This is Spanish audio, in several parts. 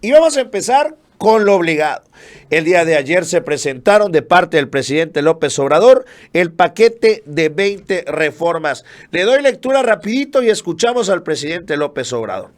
Y vamos a empezar con lo obligado. El día de ayer se presentaron de parte del presidente López Obrador el paquete de 20 reformas. Le doy lectura rapidito y escuchamos al presidente López Obrador.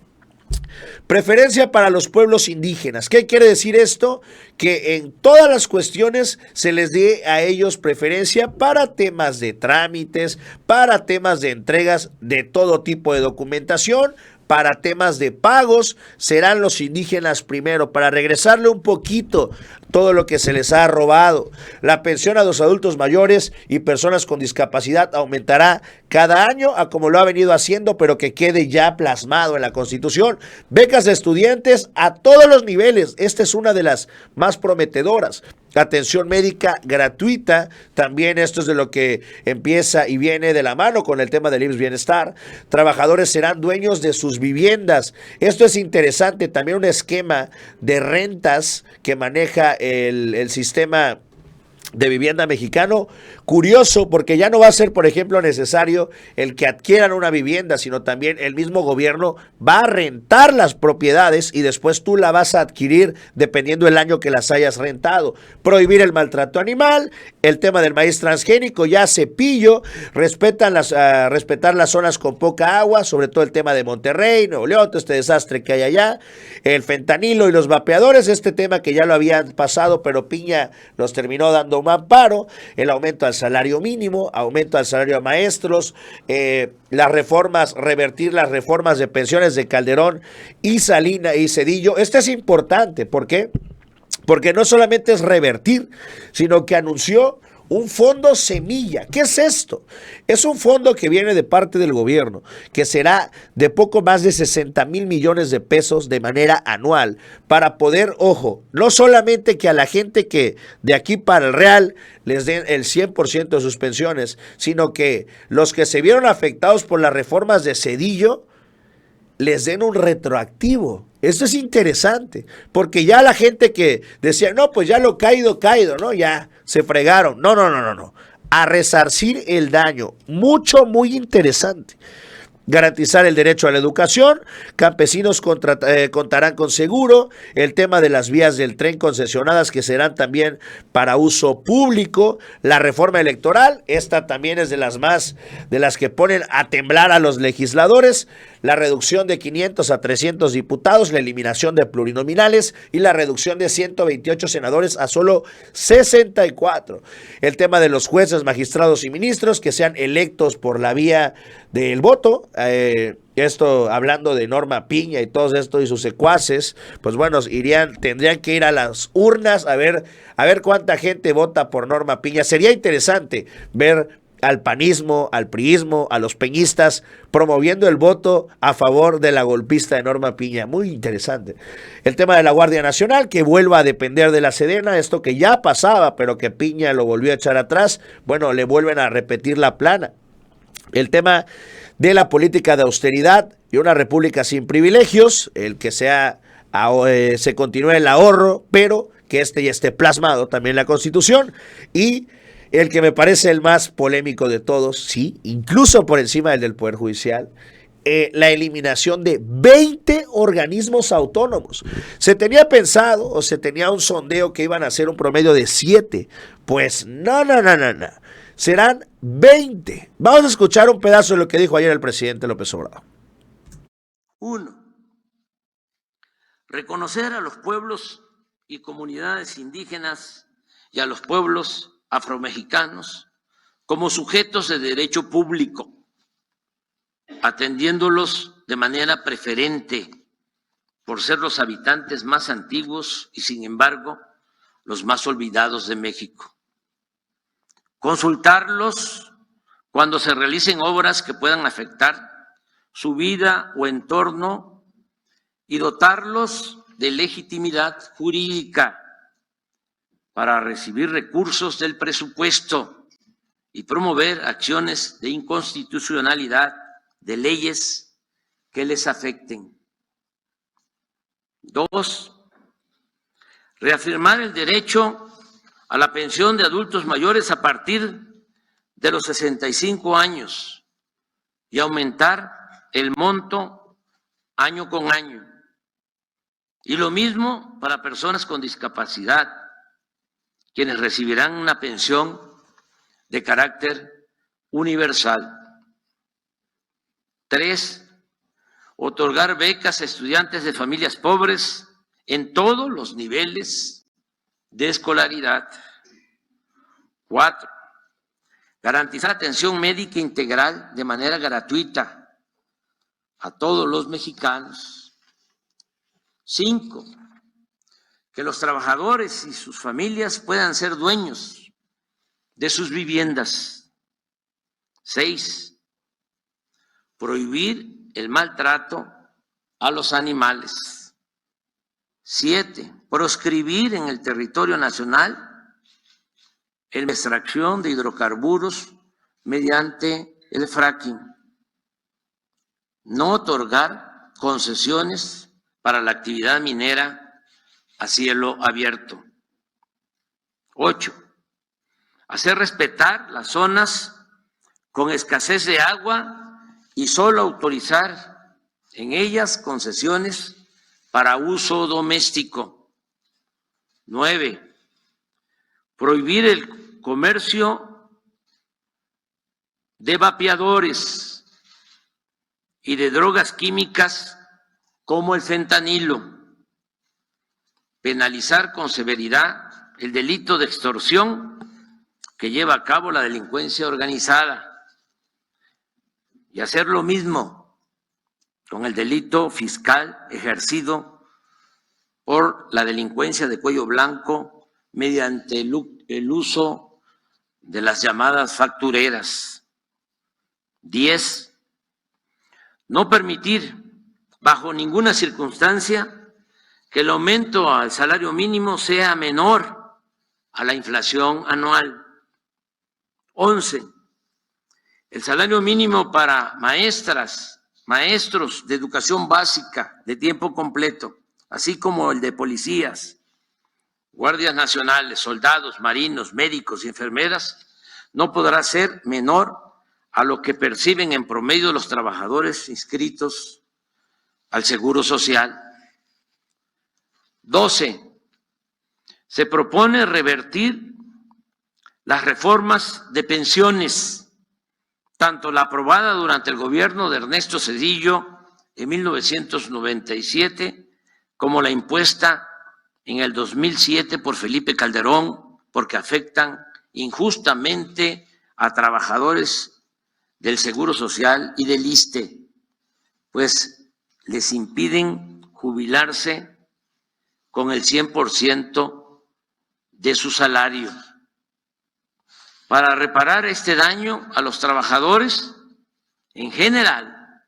Preferencia para los pueblos indígenas. ¿Qué quiere decir esto? Que en todas las cuestiones se les dé a ellos preferencia para temas de trámites, para temas de entregas de todo tipo de documentación, para temas de pagos, serán los indígenas primero, para regresarle un poquito todo lo que se les ha robado. La pensión a los adultos mayores y personas con discapacidad aumentará cada año, a como lo ha venido haciendo, pero que quede ya plasmado en la Constitución. Becas de estudiantes a todos los niveles, esta es una de las más prometedoras. Atención médica gratuita, también esto es de lo que empieza y viene de la mano con el tema del IMSS Bienestar. Trabajadores serán dueños de sus viviendas. Esto es interesante, también un esquema de rentas que maneja el sistema de vivienda mexicano, curioso porque ya no va a ser, por ejemplo, necesario el que adquieran una vivienda, sino también el mismo gobierno va a rentar las propiedades y después tú la vas a adquirir dependiendo del año que las hayas rentado. Prohibir el maltrato animal, el tema del maíz transgénico, ya Cepillo, respetar las zonas con poca agua, sobre todo el tema de Monterrey, Nuevo León, este desastre que hay allá, el fentanilo y los vapeadores, este tema que ya lo habían pasado, pero Piña los terminó dando un amparo, el aumento al salario mínimo, aumento al salario a maestros, las reformas, revertir las reformas de pensiones de Calderón y Salinas y Zedillo. Esto es importante, ¿por qué? Porque no solamente es revertir, sino que anunció un fondo semilla. ¿Qué es esto? Es un fondo que viene de parte del gobierno, que será de poco más de 60,000 millones de pesos de manera anual, para poder, ojo, no solamente que a la gente que de aquí para el Real les den el 100% de sus pensiones, sino que los que se vieron afectados por las reformas de Zedillo les den un retroactivo. Esto es interesante, porque ya la gente que decía, no, pues ya lo caído, ¿no? Ya se fregaron. No. A resarcir el daño. Muy interesante. Garantizar el derecho a la educación, campesinos contarán con seguro, el tema de las vías del tren concesionadas que serán también para uso público, la reforma electoral, esta también es de las que ponen a temblar a los legisladores, la reducción de 500 a 300 diputados, la eliminación de plurinominales y la reducción de 128 senadores a solo 64. El tema de los jueces, magistrados y ministros que sean electos por la vía del voto, esto hablando de Norma Piña y todo esto y sus secuaces, pues bueno, tendrían que ir a las urnas a ver cuánta gente vota por Norma Piña. Sería interesante ver al panismo, al priismo, a los peñistas promoviendo el voto a favor de la golpista de Norma Piña. Muy interesante. El tema de la Guardia Nacional, que vuelva a depender de la Sedena, esto que ya pasaba, pero que Piña lo volvió a echar atrás, bueno, le vuelven a repetir la plana. El tema de la política de austeridad y una república sin privilegios, el que se continúe el ahorro, pero que ya esté plasmado también en la Constitución, y el que me parece el más polémico de todos, sí, incluso por encima del Poder Judicial, la eliminación de 20 organismos autónomos. Se tenía pensado o se tenía un sondeo que iban a ser un promedio de 7, pues no. Serán 20. Vamos a escuchar un pedazo de lo que dijo ayer el presidente López Obrador. 1. Reconocer a los pueblos y comunidades indígenas y a los pueblos afromexicanos como sujetos de derecho público, atendiéndolos de manera preferente por ser los habitantes más antiguos y, sin embargo, los más olvidados de México. Consultarlos cuando se realicen obras que puedan afectar su vida o entorno y dotarlos de legitimidad jurídica para recibir recursos del presupuesto y promover acciones de inconstitucionalidad de leyes que les afecten. 2. Reafirmar el derecho a la pensión de adultos mayores a partir de los 65 años y aumentar el monto año con año. Y lo mismo para personas con discapacidad, quienes recibirán una pensión de carácter universal. 3, otorgar becas a estudiantes de familias pobres en todos los niveles de escolaridad. 4, garantizar atención médica integral de manera gratuita a todos los mexicanos. 5, que los trabajadores y sus familias puedan ser dueños de sus viviendas. 6, prohibir el maltrato a los animales. 7, proscribir en el territorio nacional la extracción de hidrocarburos mediante el fracking. No otorgar concesiones para la actividad minera a cielo abierto. 8, hacer respetar las zonas con escasez de agua y solo autorizar en ellas concesiones para uso doméstico. 9, prohibir el comercio de vapeadores y de drogas químicas como el fentanilo. Penalizar con severidad el delito de extorsión que lleva a cabo la delincuencia organizada y hacer lo mismo con el delito fiscal ejercido por la delincuencia de cuello blanco mediante el uso de las llamadas factureras. 10, no permitir bajo ninguna circunstancia que el aumento al salario mínimo sea menor a la inflación anual. 11, el salario mínimo para maestras, maestros de educación básica de tiempo completo, así como el de policías, guardias nacionales, soldados, marinos, médicos y enfermeras, no podrá ser menor a lo que perciben en promedio los trabajadores inscritos al Seguro Social. 12, se propone revertir las reformas de pensiones, tanto la aprobada durante el gobierno de Ernesto Zedillo en 1997 como la impuesta en el 2007 por Felipe Calderón, porque afectan injustamente a trabajadores del Seguro Social y del ISSSTE, pues les impiden jubilarse con el 100% de su salario. Para reparar este daño a los trabajadores en general,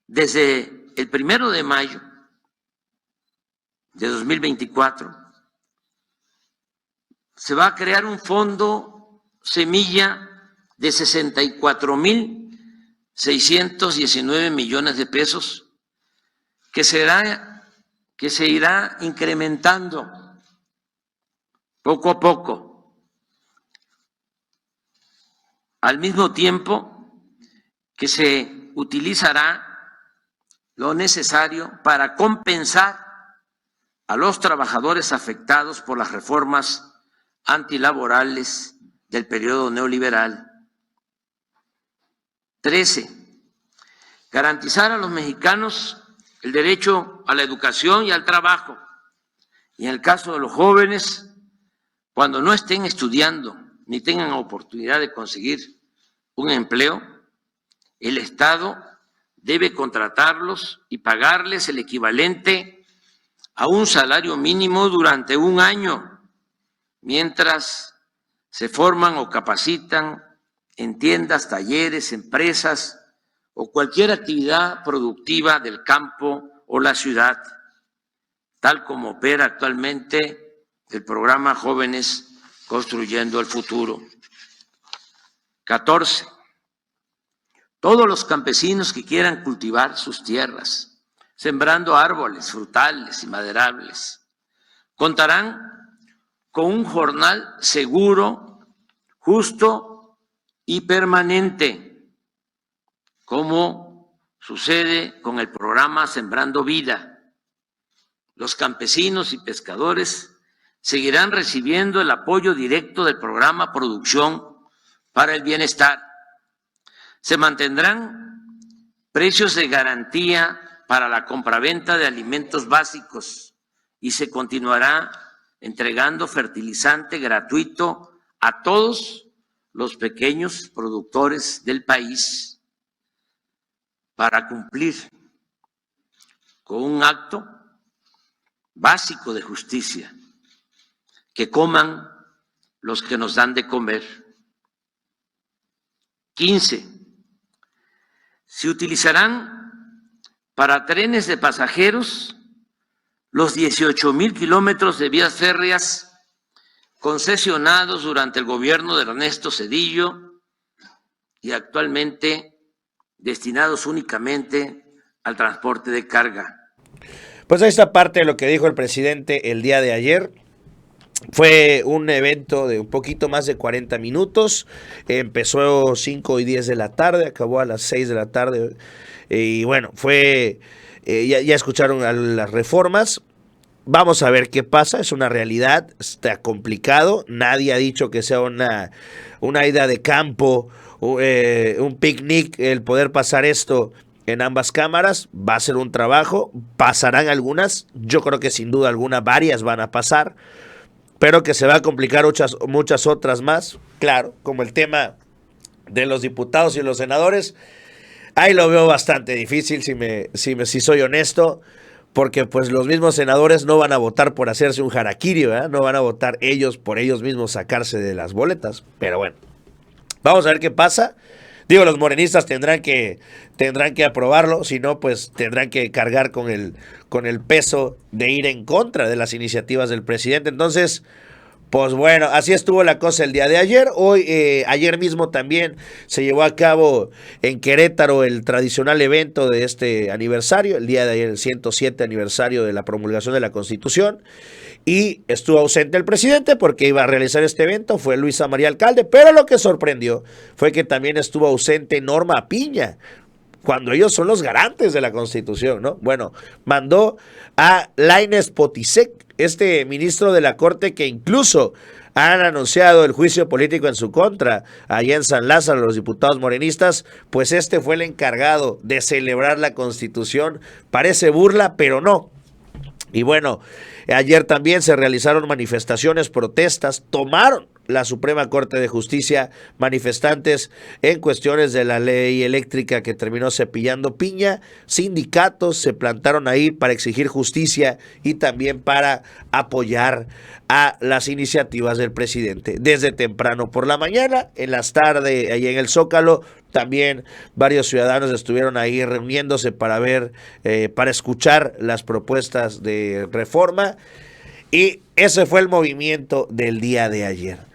desde el 1 de mayo de 2024, se va a crear un fondo semilla de 64,619 millones de pesos que se irá incrementando poco a poco, al mismo tiempo que se utilizará lo necesario para compensar a los trabajadores afectados por las reformas antilaborales del periodo neoliberal. 13, garantizar a los mexicanos el derecho a la educación y al trabajo. Y en el caso de los jóvenes, cuando no estén estudiando ni tengan oportunidad de conseguir un empleo, el Estado debe contratarlos y pagarles el equivalente a un salario mínimo durante un año, mientras se forman o capacitan en tiendas, talleres, empresas o cualquier actividad productiva del campo o la ciudad, tal como opera actualmente el programa Jóvenes Construyendo el Futuro. 14, todos los campesinos que quieran cultivar sus tierras, sembrando árboles, frutales y maderables, contarán con un jornal seguro, justo y permanente, como sucede con el programa Sembrando Vida, los campesinos y pescadores seguirán recibiendo el apoyo directo del programa Producción para el Bienestar. Se mantendrán precios de garantía para la compraventa de alimentos básicos y se continuará entregando fertilizante gratuito a todos los pequeños productores del país para cumplir con un acto básico de justicia, que coman los que nos dan de comer. 15. Se utilizarán para trenes de pasajeros los 18,000 kilómetros de vías férreas concesionados durante el gobierno de Ernesto Zedillo y actualmente destinados únicamente al transporte de carga. Pues ahí está parte de lo que dijo el presidente el día de ayer. Fue un evento de un poquito más de 40 minutos. Empezó 5:10 de la tarde, acabó a las 6 de la tarde. Y bueno, ya escucharon a las reformas. Vamos a ver qué pasa. Es una realidad, está complicado. Nadie ha dicho que sea una ida de campo, un picnic, el poder pasar esto en ambas cámaras. Va a ser un trabajo. Pasarán algunas. Yo creo que sin duda alguna varias van a pasar. Pero que se va a complicar muchas otras más. Claro, como el tema de los diputados y los senadores. Ahí lo veo bastante difícil, si soy honesto. Porque pues los mismos senadores no van a votar por hacerse un harakiri, ¿verdad? No van a votar ellos por ellos mismos sacarse de las boletas. Pero bueno, vamos a ver qué pasa. Digo, los morenistas tendrán que aprobarlo, si no, pues tendrán que cargar con el peso de ir en contra de las iniciativas del presidente. Entonces, pues bueno, así estuvo la cosa el día de ayer. Ayer mismo también se llevó a cabo en Querétaro el tradicional evento de este aniversario, el día de ayer, el 107 aniversario de la promulgación de la Constitución. Y estuvo ausente el presidente porque iba a realizar este evento, fue Luisa María Alcalde, pero lo que sorprendió fue que también estuvo ausente Norma Piña, cuando ellos son los garantes de la Constitución, ¿no? Bueno, mandó a Lainez Potisek, este ministro de la Corte que incluso han anunciado el juicio político en su contra allá en San Lázaro, los diputados morenistas, pues este fue el encargado de celebrar la Constitución. Parece burla, pero no. Y bueno, ayer también se realizaron manifestaciones, protestas, tomaron la Suprema Corte de Justicia manifestantes en cuestiones de la ley eléctrica que terminó cepillando piña. Sindicatos se plantaron ahí para exigir justicia y también para apoyar a las iniciativas del presidente. Desde temprano por la mañana, en las tardes, ahí en el Zócalo, también varios ciudadanos estuvieron ahí reuniéndose para para escuchar las propuestas de reforma. Y ese fue el movimiento del día de ayer.